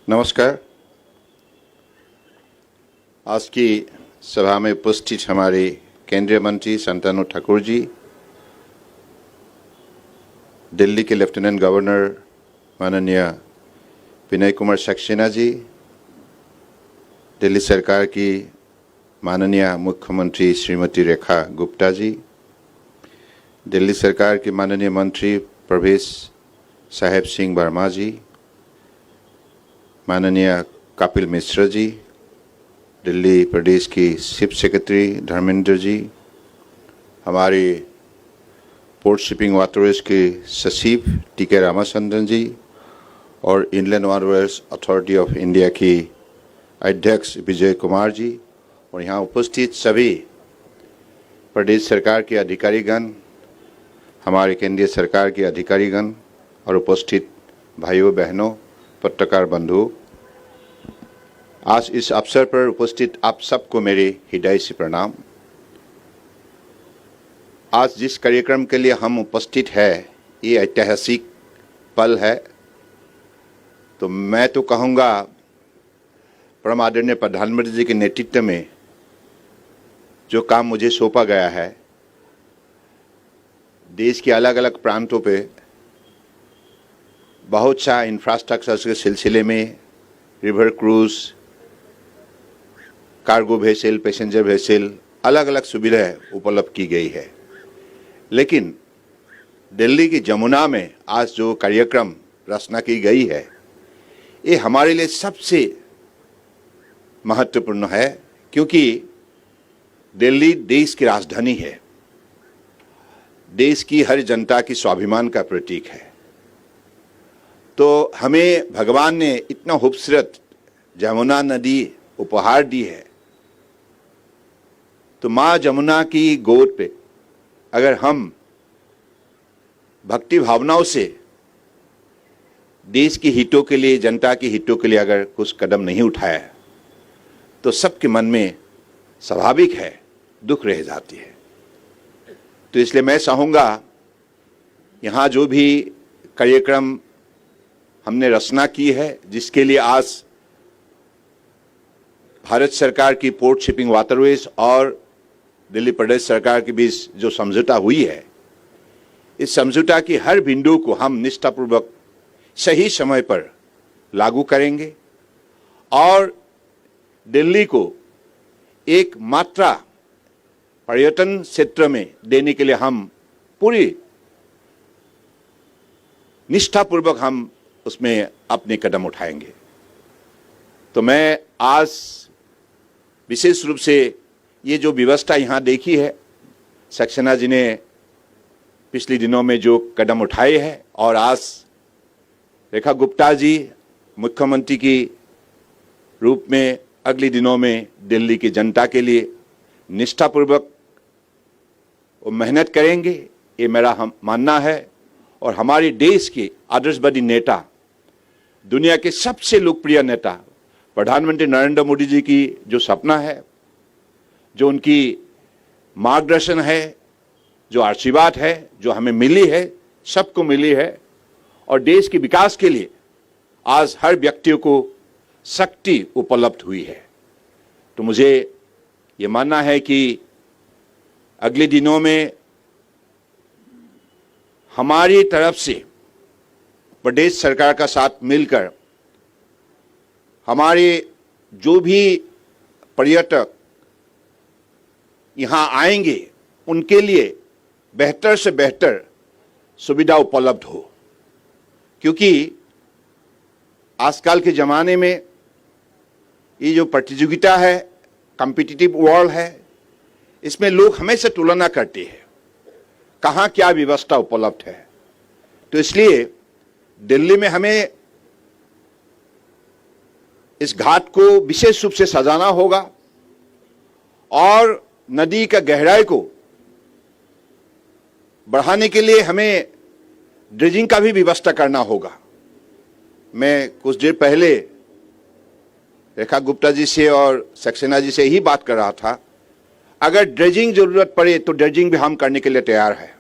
नमस्कार। आज की सभा में उपस्थित हमारे केंद्रीय मंत्री शांतनु ठाकुर जी, दिल्ली के लेफ्टिनेंट गवर्नर माननीय विनय कुमार सक्सेना जी, दिल्ली सरकार की माननीय मुख्यमंत्री श्रीमती रेखा गुप्ता जी, दिल्ली सरकार के माननीय मंत्री प्रवेश साहेब सिंह वर्मा जी, माननीय कपिल मिश्रा जी, दिल्ली प्रदेश की चीफ सेक्रेटरी धर्मेंद्र जी, हमारे पोर्ट शिपिंग वाटरवेज के सचिव टी.के. रामाचंद्रन जी और inland waterways authority of India की अध्यक्ष विजय कुमार जी और यहाँ उपस्थित सभी प्रदेश सरकार के अधिकारीगण, हमारे केंद्रीय सरकार के अधिकारीगण और उपस्थित भाइयों बहनों, पत्रकार बंधु, आज इस अवसर पर उपस्थित आप सबको मेरे हृदय से प्रणाम। आज जिस कार्यक्रम के लिए हम उपस्थित है, ये ऐतिहासिक पल है। तो मैं तो कहूँगा परम आदरणीय प्रधानमंत्री जी के नेतृत्व में जो काम मुझे सौंपा गया है, देश के अलग अलग प्रांतों पे बहुत सा इंफ्रास्ट्रक्चर के सिलसिले में river cruise, cargo vessel, passenger vessel, अलग अलग सुविधाएं उपलब्ध की गई है। लेकिन दिल्ली की जमुना में आज जो कार्यक्रम रचना की गई है, ये हमारे लिए सबसे महत्वपूर्ण है, क्योंकि दिल्ली देश की राजधानी है, देश की हर जनता की स्वाभिमान का प्रतीक है। तो हमें भगवान ने इतना खूबसूरत जमुना नदी उपहार दी है, तो माँ जमुना की गोद पे अगर हम भक्ति भावनाओं से देश के हितों के लिए, जनता के हितों के लिए अगर कुछ कदम नहीं उठाया, तो सबके मन में स्वाभाविक है दुख रह जाती है। तो इसलिए मैं चाहूँगा, यहाँ जो भी कार्यक्रम हमने रचना की है, जिसके लिए आज भारत सरकार की पोर्ट शिपिंग वाटरवेज और दिल्ली प्रदेश सरकार के बीच जो समझौता हुई है, इस समझौता की हर बिंदु को हम निष्ठापूर्वक सही समय पर लागू करेंगे और दिल्ली को एक मात्रा पर्यटन क्षेत्र में देने के लिए हम पूरी निष्ठापूर्वक हम उसमें अपने कदम उठाएंगे। तो मैं आज विशेष रूप से ये जो व्यवस्था यहाँ देखी है, सक्सेना जी ने पिछले दिनों में जो कदम उठाए हैं और आज रेखा गुप्ता जी मुख्यमंत्री की रूप में अगले दिनों में दिल्ली की जनता के लिए निष्ठापूर्वक वो मेहनत करेंगे, ये मेरा मानना है। और हमारे देश के आदर्शवादी नेता, दुनिया के सबसे लोकप्रिय नेता प्रधानमंत्री नरेंद्र मोदी जी की जो सपना है, जो उनकी मार्गदर्शन है, जो आशीर्वाद है, जो हमें मिली है, सबको मिली है, और देश के विकास के लिए आज हर व्यक्ति को शक्ति उपलब्ध हुई है। तो मुझे ये मानना है कि अगले दिनों में हमारी तरफ से प्रदेश सरकार का साथ मिलकर हमारे जो भी पर्यटक यहाँ आएंगे, उनके लिए बेहतर से बेहतर सुविधा उपलब्ध हो। क्योंकि आजकल के ज़माने में ये जो प्रतियोगिता है, कॉम्पिटिटिव वर्ल्ड है, इसमें लोग हमेशा तुलना करते हैं कहाँ क्या व्यवस्था उपलब्ध है। तो इसलिए दिल्ली में हमें इस घाट को विशेष रूप से सजाना होगा और नदी का गहराई को बढ़ाने के लिए हमें ड्रेजिंग का भी व्यवस्था करना होगा। मैं कुछ देर पहले रेखा गुप्ता जी से और सक्सेना जी से ही बात कर रहा था, अगर ड्रेजिंग जरूरत पड़े तो ड्रेजिंग भी हम करने के लिए तैयार है।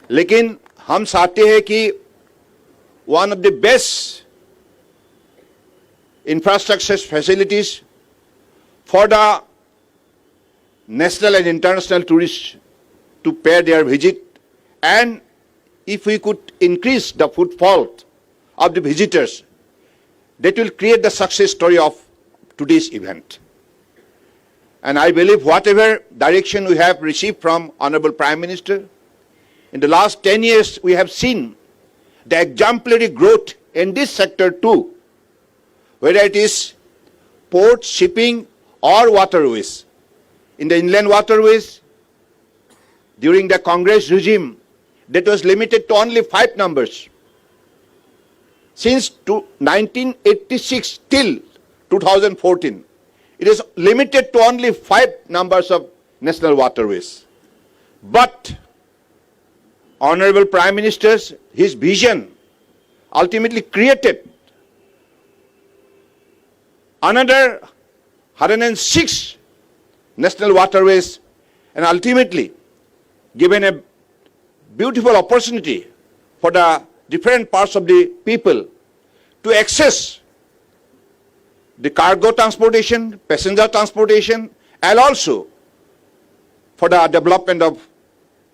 लेकिन हम चाहते हैं कि one of the best infrastructure facilities for the national and international tourists to pay their visit, and if we could increase the footfall of the visitors, that will create the success story of today's event. And I believe whatever direction we have received from Honorable Prime Minister, in the last 10 years we have seen the exemplary growth in this sector too, whether it is port, shipping or waterways. In the inland waterways, during the Congress regime, that was limited to only 5 numbers. Since 1986 till 2014, it is limited to only 5 numbers of national waterways. But Honorable Prime Minister's, his vision ultimately created another 106 national waterways, and ultimately given a beautiful opportunity for the different parts of the people to access the cargo transportation, passenger transportation, and also for the development of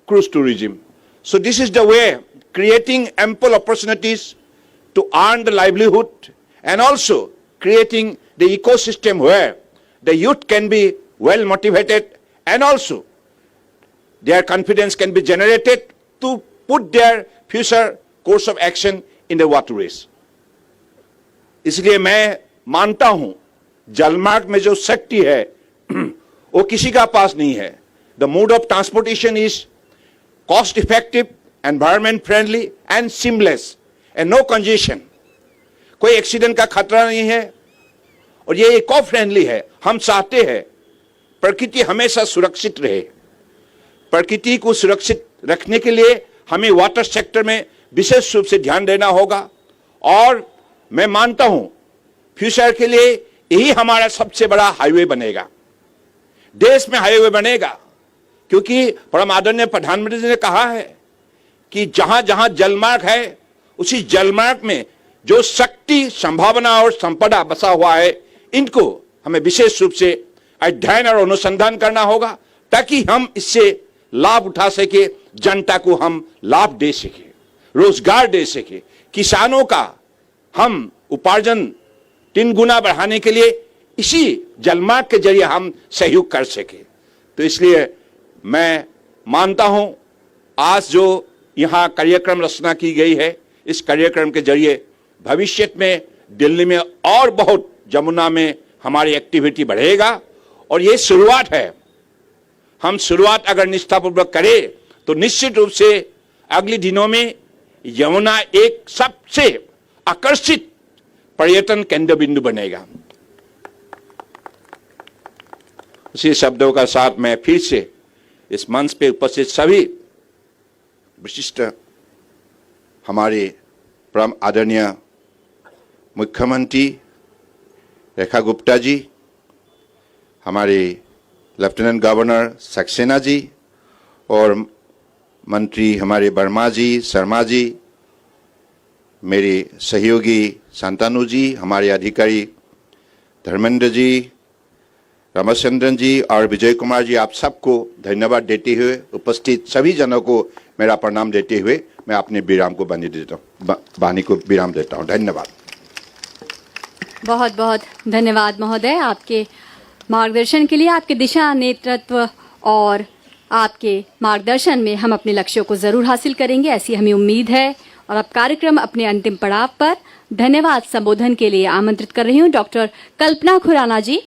cruise tourism. So this is the way, creating ample opportunities to earn the livelihood, and also creating the ecosystem where the youth can be well motivated, and also their confidence can be generated to put their future course of action in the waterways. इसलिए मैं मानता हूं जलमार्ग में जो शक्ति है वो किसी का पास नहीं है. The mode of transportation is cost effective, environment friendly and seamless and no congestion. कोई एक्सीडेंट का खतरा नहीं है और ये इको फ्रेंडली है. हम चाहते हैं प्रकृति हमेशा सुरक्षित रहे. प्रकृति को सुरक्षित रखने के लिए हमें वाटर सेक्टर में विशेष रूप से ध्यान देना होगा, और मैं मानता हूं फ्यूचर के लिए यही हमारा सबसे बड़ा हाईवे बनेगा, देश में हाईवे बनेगा, क्योंकि परम आदरणीय प्रधानमंत्री जी ने कहा है कि जहां जहां जलमार्ग है उसी जलमार्ग में जो शक्ति, संभावना और संपदा बसा हुआ है, इनको हमें विशेष रूप से अध्ययन और अनुसंधान करना होगा ताकि हम इससे लाभ उठा सके, जनता को हम लाभ दे सके, रोजगार दे सके, किसानों का हम उपार्जन 3 गुना बढ़ाने के लिए इसी जलमार्ग के जरिए हम सहयोग कर सके. तो इसलिए मैं मानता हूं आज जो यहां कार्यक्रम रचना की गई है, इस कार्यक्रम के जरिए भविष्य में दिल्ली में और बहुत जमुना में हमारी एक्टिविटी बढ़ेगा, और ये शुरुआत है. हम शुरुआत अगर निष्ठापूर्वक करें तो निश्चित रूप से अगले दिनों में यमुना एक सबसे आकर्षित पर्यटन केंद्र बिंदु बनेगा. इसी शब्दों का साथ मैं फिर से इस मंच पे उपस्थित सभी विशिष्ट हमारे परम आदरणीय मुख्यमंत्री रेखा गुप्ता जी, हमारे लेफ्टिनेंट गवर्नर सक्सेना जी और मंत्री हमारे वर्मा जी, शर्मा जी, मेरे सहयोगी शांतनु जी, हमारे अधिकारी धर्मेंद्र जी, रामचंद्रन जी और विजय कुमार जी, आप सबको धन्यवाद देते हुए, उपस्थित सभी जनों को मेरा प्रणाम देते हुए मैं अपने विराम को वाणी को विराम देता हूं. धन्यवाद. बहुत बहुत धन्यवाद महोदय, आपके मार्गदर्शन के लिए. आपके दिशा नेतृत्व और आपके मार्गदर्शन में हम अपने लक्ष्यों को जरूर हासिल करेंगे, ऐसी हमें उम्मीद है. और अब कार्यक्रम अपने अंतिम पड़ाव पर. धन्यवाद संबोधन के लिए आमंत्रित कर रही हूं डॉक्टर कल्पना खुराना जी.